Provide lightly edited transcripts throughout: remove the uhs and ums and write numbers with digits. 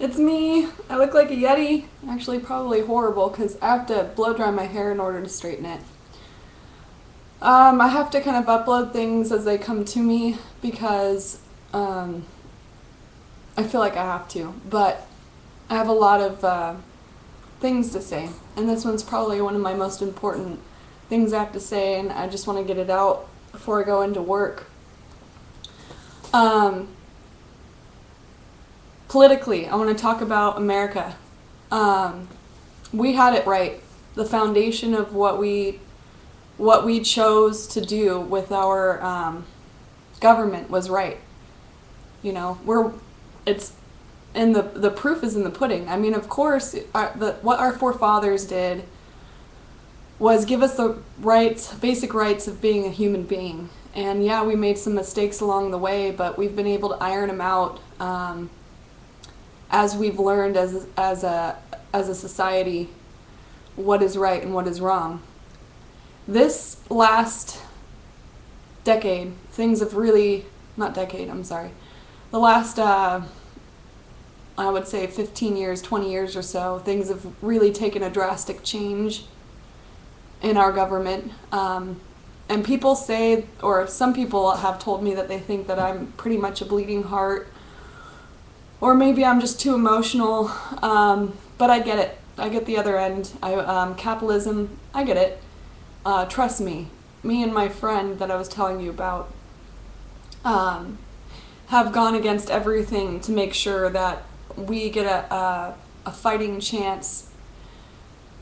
It's me. I look like a Yeti. Actually, probably horrible because I have to blow dry my hair in order to straighten it. I have to kind of upload things as they come to me because I feel like I have to. But I have a lot of things to say, and this one's probably one of my most important things I have to say, and I just want to get it out before I go into work. Politically, I want to talk about America. We had it right. The foundation of what we chose to do with our government was right. You know, it's and the proof is in the pudding. I mean, of course, what our forefathers did was give us the rights, basic rights of being a human being. And yeah, we made some mistakes along the way, but we've been able to iron them out as we've learned as a society what is right and what is wrong. This last decade, things have really, not decade, I'm sorry, the last, I would say 15 years, 20 years or so, things have really taken a drastic change in our government. And people say, or some people have told me that they think that I'm pretty much a bleeding heart, or maybe I'm just too emotional, but I get it. I get the other end. Capitalism, I get it. Trust me. Me and my friend that I was telling you about have gone against everything to make sure that we get a fighting chance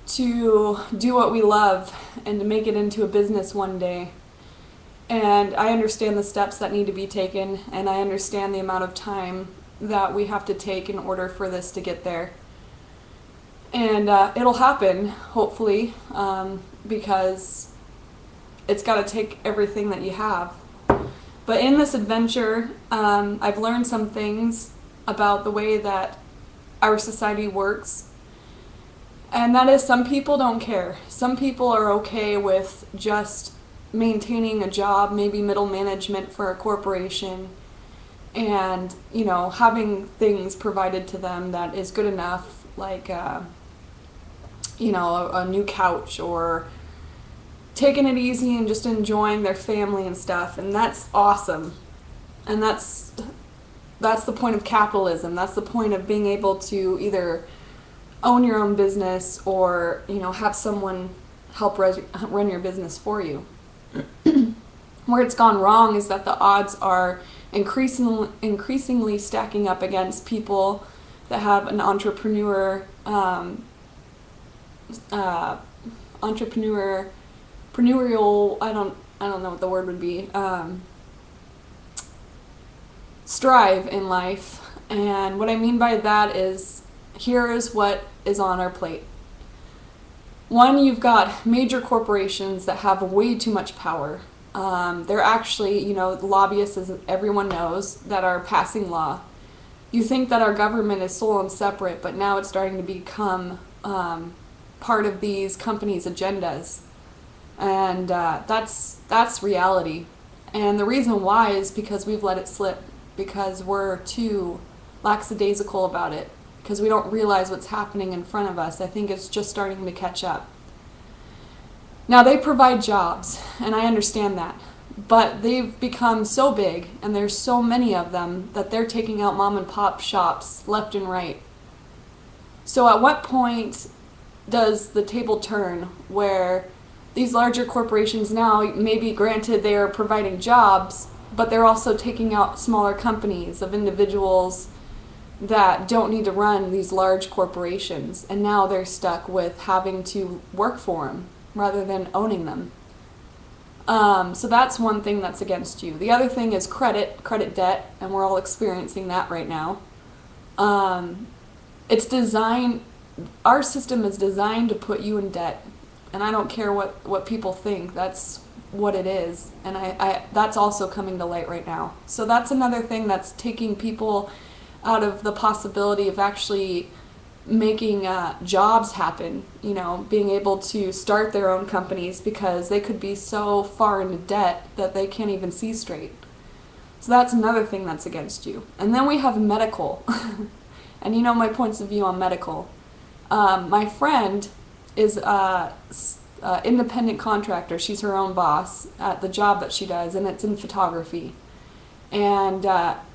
to do what we love and to make it into a business one day. And I understand the steps that need to be taken, and I understand the amount of time that we have to take in order for this to get there. And it'll happen, hopefully, because it's got to take everything that you have. But in this adventure, I've learned some things about the way that our society works. And that is, some people don't care. Some people are okay with just maintaining a job, maybe middle management for a corporation, and, you know, having things provided to them that is good enough, like, you know, a new couch, or taking it easy and just enjoying their family and stuff. And that's awesome. And that's the point of capitalism. That's the point of being able to either own your own business or, you know, have someone help run your business for you. Where it's gone wrong is that the odds are increasingly stacking up against people that have an entrepreneurial, I don't know what the word would be, strive in life. And what I mean by that is, here is what is on our plate. One, you've got major corporations that have way too much power. They're actually, you know, lobbyists, as everyone knows, that are passing law. You think that our government is sole and separate, but now it's starting to become part of these companies' agendas. And that's reality. And the reason why is because we've let it slip, because we're too lackadaisical about it, because we don't realize what's happening in front of us. I think it's just starting to catch up. Now, they provide jobs, and I understand that, but they've become so big, and there's so many of them, that they're taking out mom and pop shops left and right. So at what point does the table turn where these larger corporations now, maybe granted they are providing jobs, but they're also taking out smaller companies of individuals that don't need to run these large corporations, and now they're stuck with having to work for them rather than owning them. So that's one thing that's against you. The other thing is credit debt, and we're all experiencing that right now. Our system is designed to put you in debt, and I don't care what people think. That's what it is, and I that's also coming to light right now. So that's another thing that's taking people out of the possibility of actually making jobs happen, you know, being able to start their own companies, because they could be so far into debt that they can't even see straight. So that's another thing that's against you. And then we have medical. And you know my points of view on medical. My friend is a independent contractor. She's her own boss at the job that she does, and it's in photography. And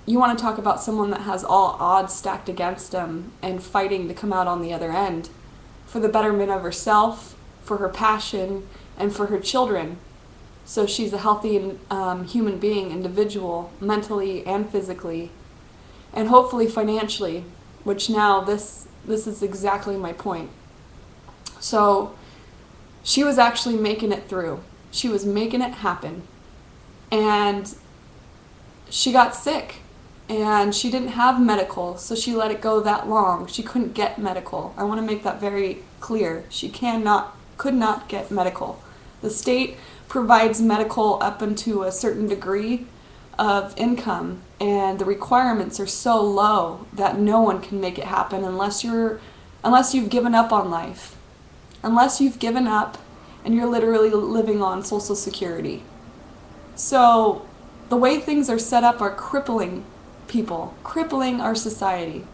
you want to talk about someone that has all odds stacked against them and fighting to come out on the other end for the betterment of herself, for her passion, and for her children. So she's a healthy human being, individual, mentally and physically, and hopefully financially, which now this is exactly my point. So she was actually making it through. She was making it happen. And she got sick. And she didn't have medical, so she let it go that long. She couldn't get medical. I want to make that very clear. She could not get medical. The state provides medical up into a certain degree of income, and the requirements are so low that no one can make it happen unless you've given up on life. Unless you've given up and you're literally living on Social Security. So the way things are set up are crippling people, crippling our society.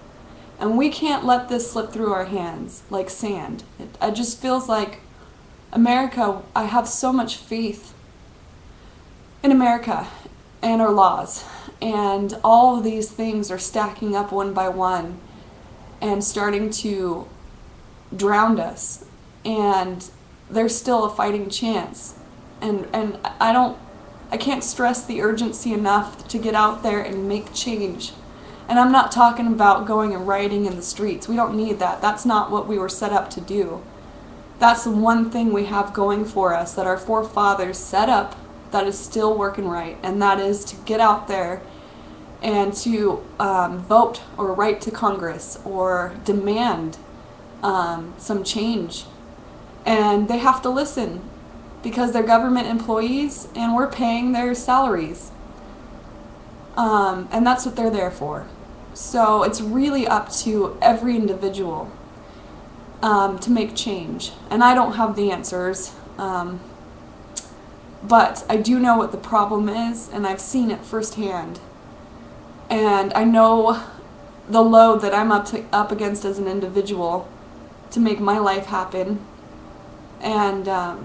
And we can't let this slip through our hands like sand. It just feels like America, I have so much faith in America and our laws. And all of these things are stacking up one by one and starting to drown us. And there's still a fighting chance. And I can't stress the urgency enough to get out there and make change. And I'm not talking about going and rioting in the streets. We don't need that. That's not what we were set up to do. That's the one thing we have going for us that our forefathers set up that is still working right, and that is to get out there and to vote or write to Congress or demand some change. And they have to listen because they're government employees and we're paying their salaries. And that's what they're there for. So it's really up to every individual to make change. And I don't have the answers, but I do know what the problem is, and I've seen it firsthand. And I know the load that I'm up against as an individual to make my life happen. And I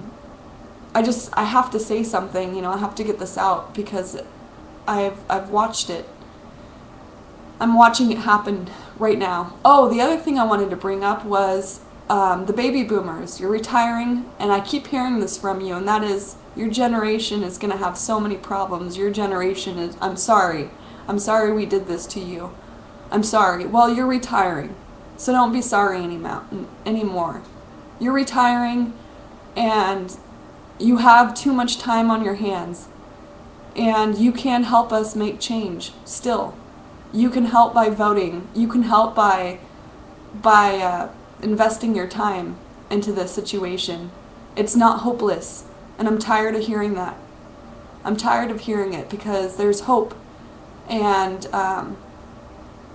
have to say something, I have to get this out because I've watched it. I'm watching it happen right now. Oh, the other thing I wanted to bring up was the baby boomers. You're retiring, and I keep hearing this from you, and that is your generation is going to have so many problems. Your generation is, I'm sorry we did this to you. I'm sorry. Well, you're retiring, so don't be sorry anymore. You're retiring, and you have too much time on your hands, and you can help us make change still. You can help by voting. You can help by investing your time into this situation. It's not hopeless, and I'm tired of hearing that. I'm tired of hearing it because there's hope, and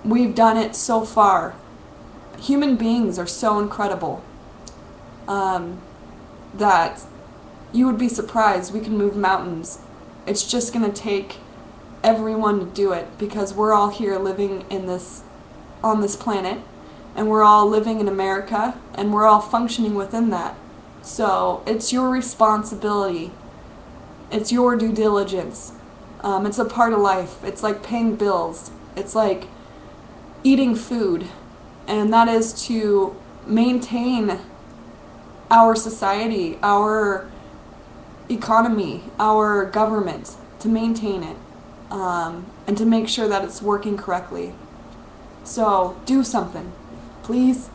we've done it so far. Human beings are so incredible that you would be surprised we can move mountains. It's just going to take everyone to do it because we're all here living on this planet, and we're all living in America, and we're all functioning within that. So it's your responsibility. It's your due diligence. It's a part of life. It's like paying bills. It's like eating food, and that is to maintain our society, our economy, our government, to maintain it, and to make sure that it's working correctly. So do something, please.